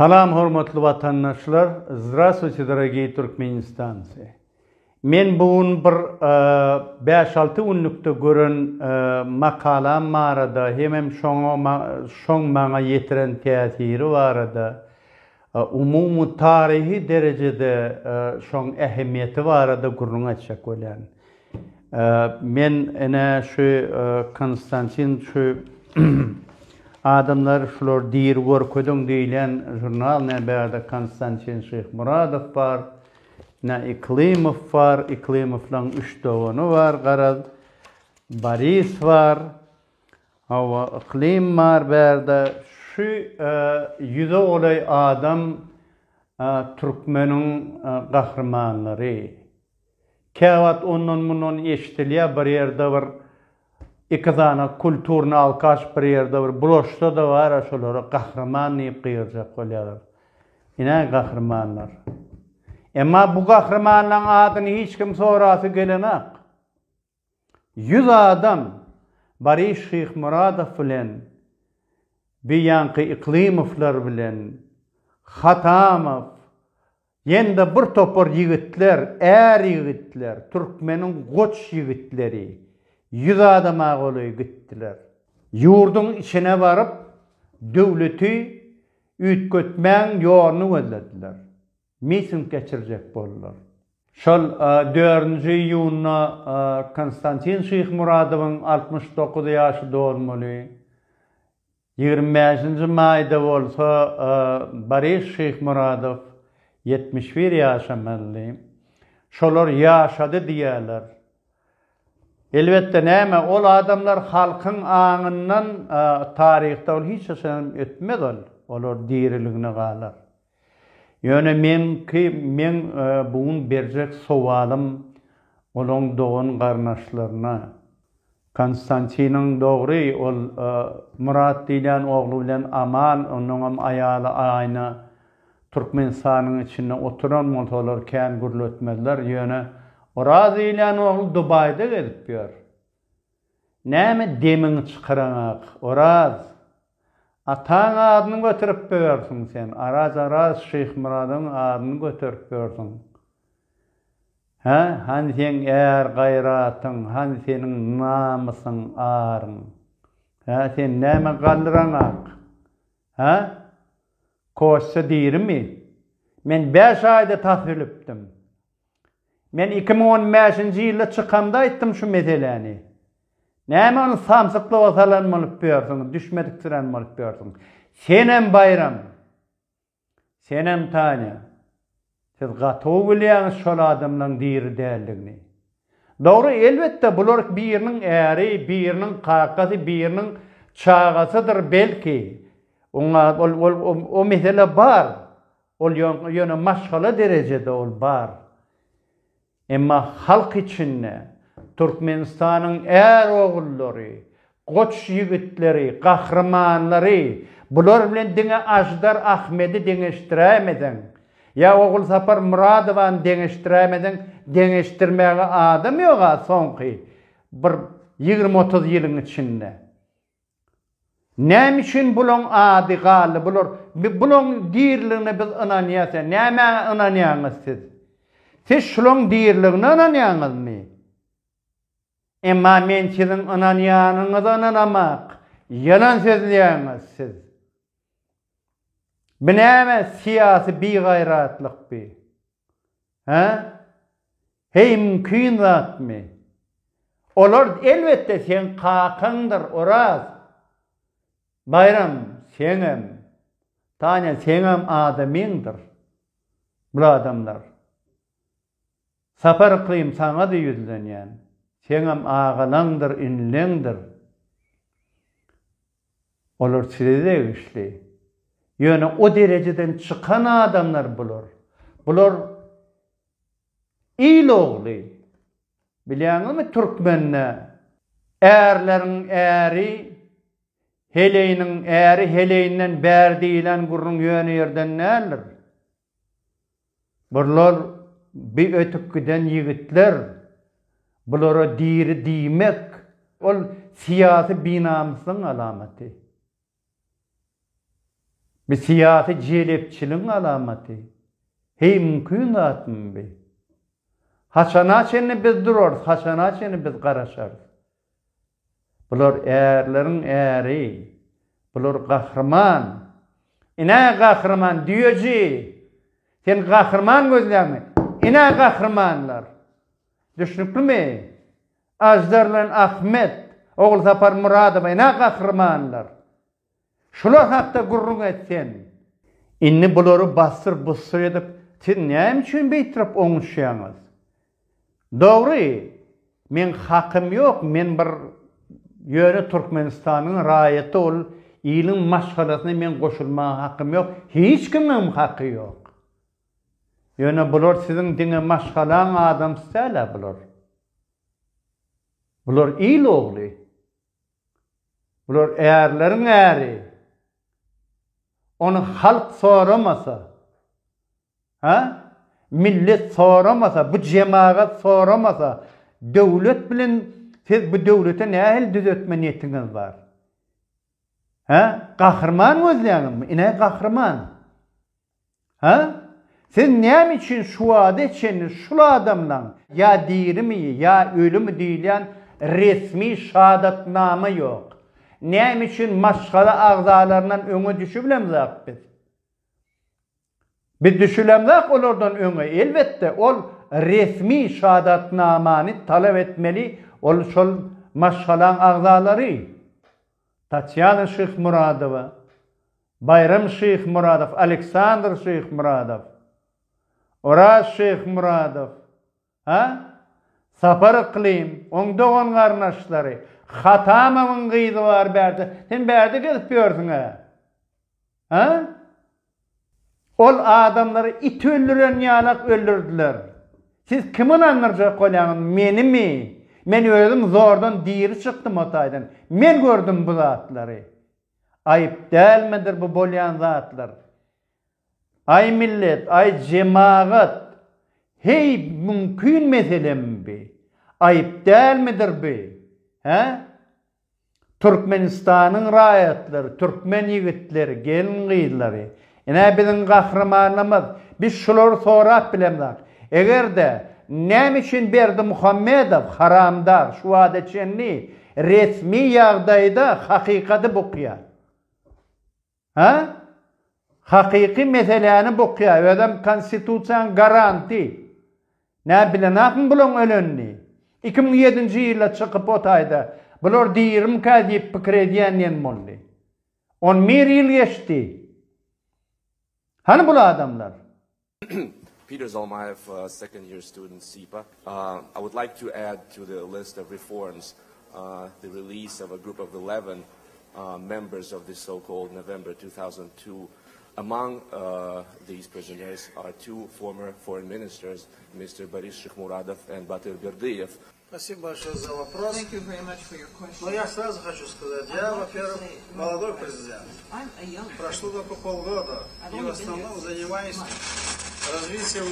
Salam hormatly vatandaşlar, здравствуйте, дорогие Türkmenistanцы. Men bugün bir 5-6 günlükde gören makalam barada, hemem şoň maňa ýetiren täsiri barada, umumy tarihi derejede şoň ähmiýeti barada gurrun açak bolýan. Men ene şu Konstantin şu adamlar şular diýir görködüň diýilen jurnal näberde Konstantin Şeýhmuradov bar, Iklimov var, Iklimovlaň 3 dogany var, garaz Boris var, Iklim var berde. Şu yüze olay adam Türkmeniň gahrmanlary. Käwat ondan mundan eşitilýär, bir ýerde bir iki tane kulturny alkaş bir ýerde bir broşda da var, şolary gahrman diýip gyrjak bolýar. Ine gahrmanlar. Emma bu gahrmanlaryň adyny hiç kim sorasy gelenek. 100 adam Boris Şeýhmuradov bilen, Biyanky Iklimovlar bilen, Hatamov, ýende bir topar ýigitler, ýigitler, Türkmeniň goç ýigitleri 100 adama goly gitdiler. Ýurduň içine baryp döwleti üýtgetmäň ýoluny gözlediler. Miting geçirjek boldular. Şol 4 iýunna Konstantin Şeýhmuradowyň 69 ýaşy dolmaly. 25 maýda bolsa Boris Şeýhmuradov 71 ýaşamaly. Şolar ýaşady diýerler. Elbetde näme ol adamlar halkyň aňyndan taryhda ol hiç ötmedi olar diriligine galar. Ýöne men bugün berjek sowalym olaň dogan garnaşlaryna. Konstantinin dogry ol Murat diýilen oglu bilen aman, onuň aýaly aýna Türkmenistanyň içinde oturan motorlar kän gürletmediler. Ýöne Oraz diýilen oglu Dubaýda gezip ýör. Näme demiň çykaraňak? Oraz ataň adyny götürip berýärsiň sen. Araz Şeýhmuradowyň adyny götürip berýärsiň. Hani sen gayratyň, hani seniň namysyň aryň. Sen näme galdyraňak? Koşsa diýirmi? Men 5 aýda tasvirlipdim. Men 2015-nji ýylda çykamda aýtdym şu meseleni. Näme onu samsykly wasalan bolup berýärsiň, düşmedik tiren bolup berýärsiň. Senem bayram, senem Tanya. Siz gatow bilýäňiz şol adamlaryň diri däldigini. Dogry, elbetde bular biriniň äri, biriniň kakasy, biriniň çagasydyr belki. O mesele bar. Ol ýöne maşgala derejede ol bar. Emma halk içinde Türkmenistanyň är ogullary, goç ýigitleri, gahrmanlary, bular bilen diňe Ajdar Ahmedi deňeşdiremeden, ya ogul Sapar Muradowyny deňeşdiremeden, deňeşdirmäge adam ýok soňky bir 20-30 ýylyň içinde. Näme üçin bulaň ady galy, bulaň dirligine biz inanýasa, näme inanýaňyz siz? Siz şulaň dirligine inanýaňyzmy? Emma men siziň inanýanyňyza inanamak, yalan sözleýäňiz siz. Bu näme siyasi bigaýratlyk bi? Hey mümkin zatmy? Olar elbetde sen kakandyr, Oraz. Bayram senem, Tanya senem adamyňdyr. Bu adamlar. Sapar Iklim saňa da ýüzlenýän. Senem agalandyr, inlendir. Olar size güçli. Ýöne o derejeden çykan adamlar bular. Bular iyil ogly. Bilýäňizmi Türkmenne? Ärleriň äri, heleyniň äri, heleyinden berdiýilen gurrun ýöne ýerden nälir? Bular bir ötükden ýigitler. Bulara diri diýmek, ol siyasi binamysyň alamaty. Bir siyasi celepçiliğin alamatı. Hey mümkün zatım be. Haçana çeni biz dururuz, haçana çeni biz garaşarız. Bular erlerin eri, bular kahraman. İne kahraman diyoji. Sen kahraman gözlermi. İne kahramanlar. Düşünüklü mü? Ajdarlan Ahmet, oğul Zapar Muradov, ine kahramanlar. Şular hakta gurrun etsen. İnni buları bastır busur edip, siz neyim için beytirip oňuşýaňyz? Doğru, men hakkım yok, men bir yöre Türkmenistan'ın raýaty ol, ýylyň maşgalasyna men goşulma hakkım yok, hiç kimniň hakkı yok. Ýöne bular sizin diňe maşgalaň adam istälä bular. Bular iyil ogly. Bular erleriň äri. Onu halk soramasa, millet soramasa, bu cemaat soramasa, döwlet bilen siz bu döwlete nähil düzeltme niýetiňiz bar? Gahrman gözleňizmi? Ine gahrman? Siz näme üçin şu wada etçeniz şula adamdan ya diýirmi ya ölümü diýilen resmi şahadatnama yok. Näme üçin maşgala agzalarından öňe düşübilemzak biz? Biz düşülemzak olardan öňe. Elbetde ol resmi şahadatnamany talep etmeli, ol şol maşgalaň agzalary. Tatyana Şeyh Muradowa, Bayram Şeyh Muradov, Aleksandr Şeyh Muradov, Oraz Şeyh Muradov, Sapar Iqlim, oň dogan garnaşlary, Hatamowň gyzy bar berdi. Sen berdi gelip ýörsiň Ol adamlary it öldüren ýalak öldürdiler. Siz kimin anlarjak bolýaňyz? Menimi? Men özüm zordan diýri çykdym otaýdan. Men gördüm bu zatlary. Ayıp dälmidir bu bolýan zatlar? Ay millet, ay cemaat, hey mümkün meselem bi? Ayıp dälmidir bi? Türkmenistanyň raýatlary, Türkmen ýigitleri, gelin gyzlary, ene biziň gahramanlarymyz, biz şolary sorap bilemdik. Egerde näme üçin berdi Muhammedow haramdar şu adetçenli resmi ýagdaýda hakykaty bokýar? Hakyky meseleni bokýar. Adam konstitusiýaň garanti. Näme bilen näme bulan ölenni? 2007-nji ýylda çykyp otaýda. Bular diýirim kädip pikir edýän boldy. 11 ýyl geçti. Hani bu adamlar? Peter Zalmayev, second year student, SIPA. I would like to add to the list of reforms the release of a group of 11 members of the so-called November 2002. Among these prisoners are two former foreign ministers, Mr. Boris Shikhmuradov and Batyr Berdiyev. Спасибо большое за вопрос. Thank you very much for your question. Но я сразу хочу сказать, я, во-первых, молодой президент. Прошло только полгода, и в основном занимаюсь развитием,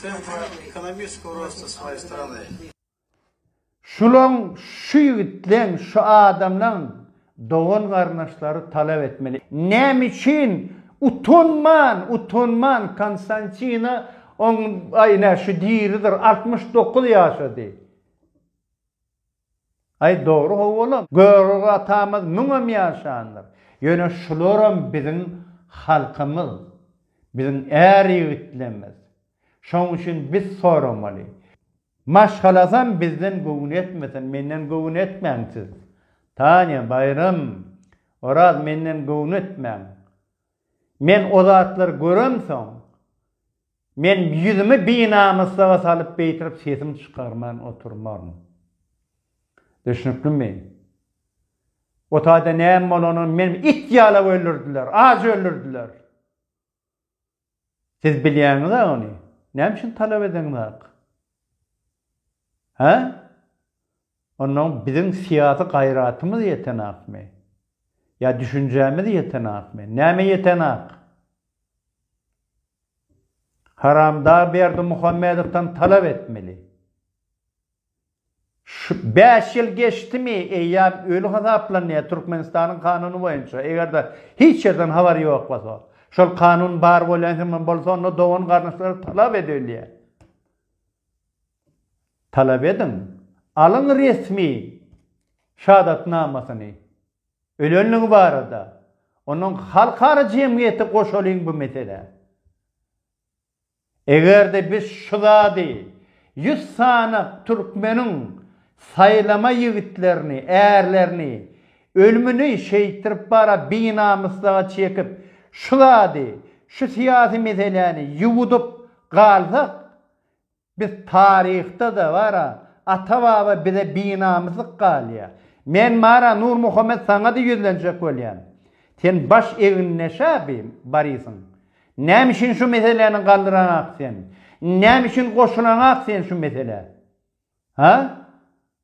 темпа экономического роста своей страны. Şulan, şu ýigitleň, şu adamlaň dogan garnaşlary talep etmeli. Näme üçin utunman Konstantina ayna şu diýiridir 69 ýaşady. Ay doğru oğlum. Görür atamız müňem ýaşandyr. Ýöne şularam biziň halkymyz, biziň är ýigitlerimiz. Şoň üçin biz soramaly. Maşgalasam bizden göwün etmesen, menden göwün etmeňsiz. Taňa Bayram, Oraz menden göwün etmeň. Men o zatlar göremsoň, men ýüzümi binamysa salyp beýtirip sesim çykarman oturmarmyn. Düşünüpdimi? Otada näme bolanyny men it ýalap öldürdiler, az öldürdiler. Siz bilýäňiz ony. Näme üçin talap edeňiz? Onuň biziň siyasy gaýratymyz ýetenäkmi? Ya düşünjämiz ýetenäkmi? Näme ýetenäk? Haramda berdi Muhammedowdan talap etmeli. 5 yıl geçti mi eyyam ölü hesaplanıyor Türkmenistan'ın kanunu boyunca. Eğer de hiç yerden haber yok olsa. Şol kanun bar bolan hemen bolsa onu doğun kardeşler talep ediyorlar. Talep edin. Alın resmi şahadatnamasını. Ölönlüğü var orada. Onun halkara cemiyeti koşulayın bu mesele. Eğer de biz şuda değil, 100 sanak Türkmenin saylama yigitlerini, erlerini, ölümünü şeytirip bara binamızlığa çekip, şuda değil, şu siyasi meseleni yuvudup kalsak, biz tarihte de var atavava bize binamızlık kalıyor. Men mara Nur Muhammed sana da yüzlenecek olayan. Sen baş evin neşabi barısın. Nämişin şu meseleni kaldıranak sen? Nämişin koşulanak sen şu mesele? Ha?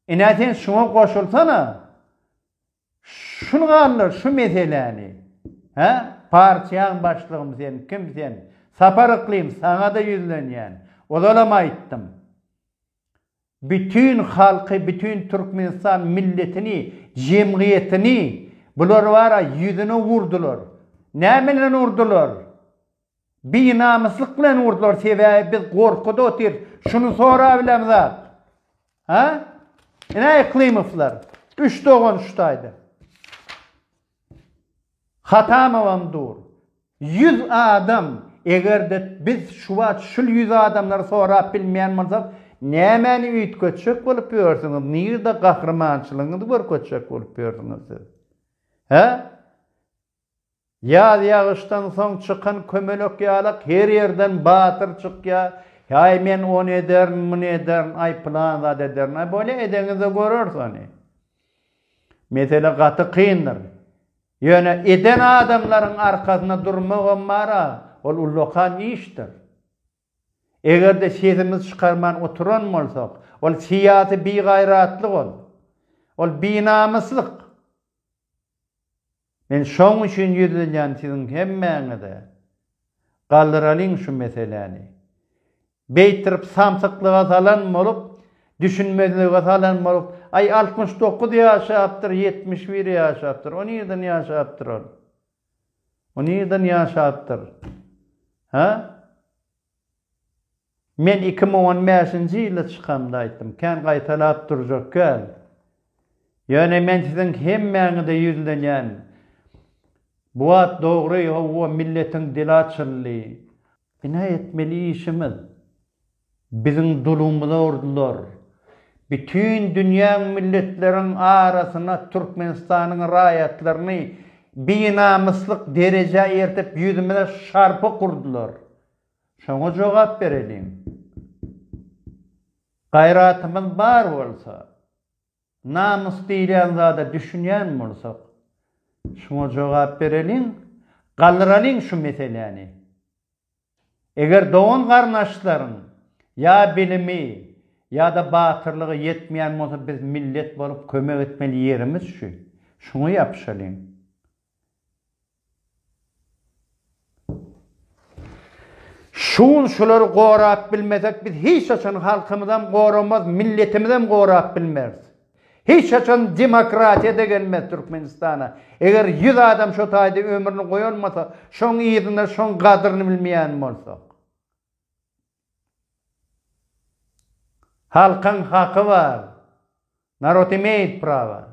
Sen şuna koşulsana. Şunu kaldır şu meseleni. Ha? Partiyan başlığım sen, kim sen? Saparıklıyım, sana da yüzlenyen. Odalama aittim. Bütün halkı, bütün Türkmenistan milletini, cemiyetini, bular var yüzünü vurdular. Nämeyle vurdular? Bir namuslık bilen vurdular. Sebebi biz korkuda otur. Şunu sonra bilemiz. Ha? Ne kılıymışlar? 3 doğan şutaydı. Hata mı var dur? 100 adam eğer de biz şu 100 adamlar sonra bilmeyen olsak nämeni üyt köçek bolup ýörsiňiz? Nirde kahramançylygyňyzy görköçek bolup ýörsiňiz siz? He? Ýaz ýağışdan soň çykan kömelek ýalyk her ýerden batyr çykýar. Ýa men onu ederim, bunu ederim, ay plan zat ederim. Ay böyle edeňizi görürsün. Mesele gaty kyndyr. Ýöne eden adamlaryň arkasyna durmagy mara, ol ulokan işdir. Eger de sesimiz çıkarman oturan bolsak, ol siyasi bir gayratlyk ol binamyslyk. Men şoň üçin ýüzlenýän siziň hemmeňize galdyralyň şu meseleni. Beytirip samsyklyga salan bolup, düşünmezlige salan bolup, ay 69 ýaşapdyr, 71 ýaşapdyr, 10 ýerden ýaşapdyr ol. 10 ýerden ýaşapdyr. Ha? Men 2015-nji ýylda çykamda aýtdym. Kän gaýtalap durjak gel. Ýöne men siziň hemmeňize ýüzlenýän bu at dogry o milletiň dilaçylygy. Bina etmeli işimiz. Bizim dulumyza urdular. Bütün dünýä milletleriň arasyna Türkmenistanyň raýatlaryny binamyslyk derece ertip ýüzümize şarpy kurdular. Şoňa jogap berelim. Gayratymyz bar bolsa, namus diýen zada düşünýän bolsak, şoňa jogap berelim, galdyralyň şu meseleni. Eger doğan garnaşlaryň ya bilimi ya da batyrlygy yetmeýän bolsa biz millet bolup kömek etmeli ýerimiz şu. Şunu ýapşalyň. Şulary gorap bilmesek biz hiç açan halkymyzdan goramaz, milletimizden gorap bilmez. Hiç açan demokratiýa da gelmez Türkmenistana. Eger 100 adam şu taýda ömrüni goýalmasa, şoň ýerinde şoň gadyryny bilmeýän bolsak. Halkın hakkı var. Narod imeyt prava.